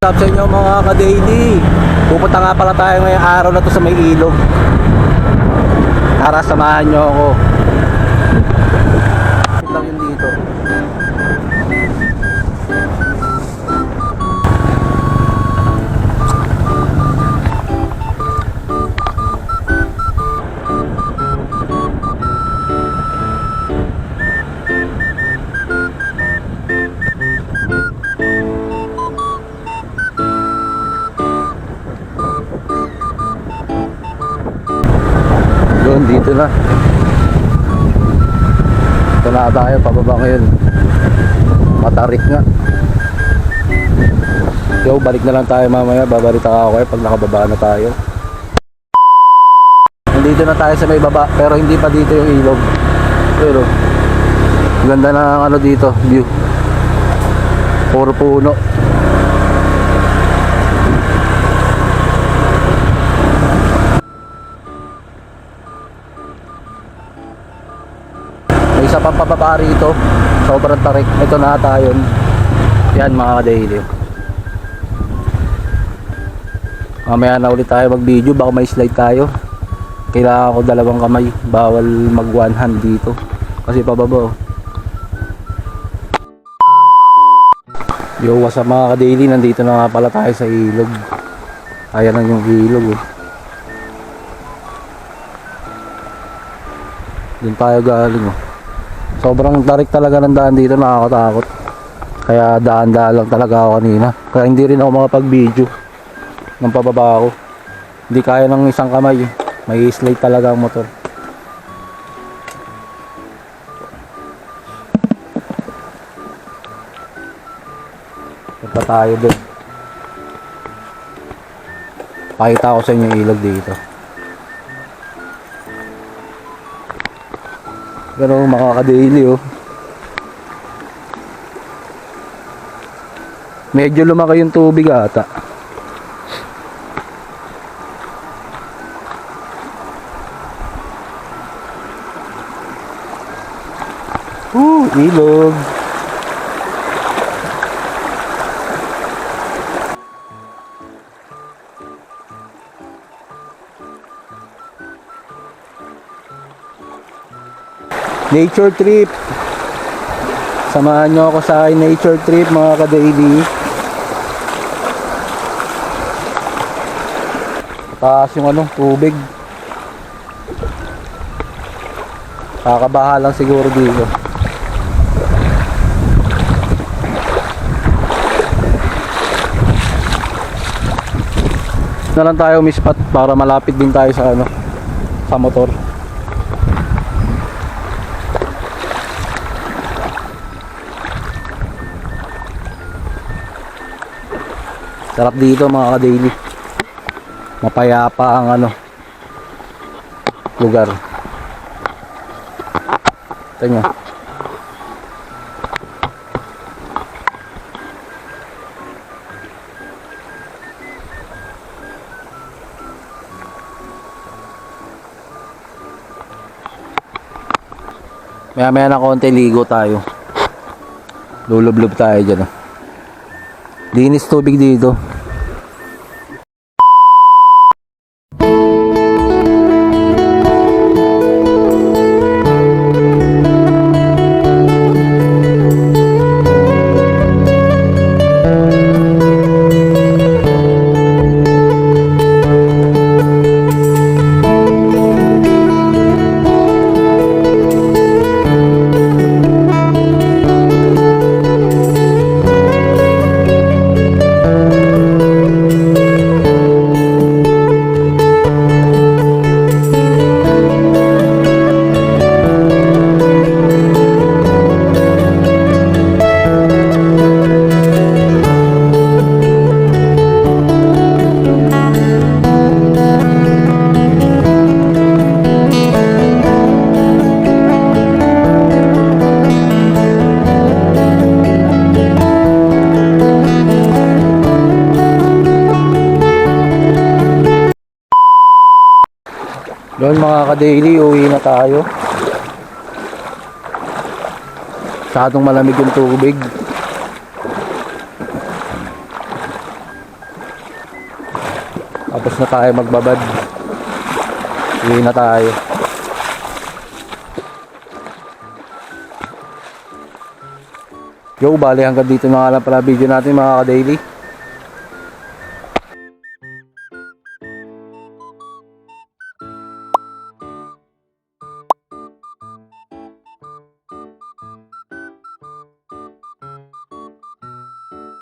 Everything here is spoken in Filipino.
Sa inyo mga ka-daily, pupunta nga pala tayo ngayong araw na to sa may ilog. Tara, samahan nyo ako. Sit lang yun dito. Dito na. Ito na tayo, pababa ngayon. Matarik nga. Yo, balik na lang tayo mamaya. Babalita ako kayo pag nakababa na tayo. Nandito na tayo sa may baba, pero hindi pa dito yung ilog. Pero ganda na ano dito, view. Puro puno. Isa pang pababa rito, sobrang tarik. Ito na tayo. Yan mga ka-daily. Mamaya na ulit tayo mag video, baka may slide tayo. Kailangan ko dalawang kamay, bawal mag one hand dito kasi pababa. Yo, what's up mga ka-daily, nandito na nga pala tayo sa ilog. Ayan na yung ilog eh. Doon tayo galing oh. Sobrang tarik talaga ng daan dito, nakakatakot. Kaya daan-daan lang talaga ako kanina. Kaya hindi rin ako makapag-video ng pababa ako. Hindi kaya ng isang kamay. May slide talaga ang motor. Punta tayo doon. Pakita ko sa inyo yung ilog dito. Pero makaka-daily oh. Medyo lumaki yung tubig ata. Ilog. Nature trip. Samahan nyo ako sa nature trip mga ka-daily. Taas yung ano, tubig. Kakabaha lang siguro dito. Na lang tayo umispat para malapit din tayo sa ano, sa motor. Sarap dito mga ka-daily. Mapayapa ang ano, lugar. Ito nyo. Maya na konti ligo tayo. Lulublob tayo dyan. Linis tubig dito. Doon mga ka-daily, uwi na tayo. Masyadong malamig yung tubig. Tapos na tayo magbabad. Uwi na tayo. Yo, bali hanggang dito na nga lang pala video natin mga ka-daily.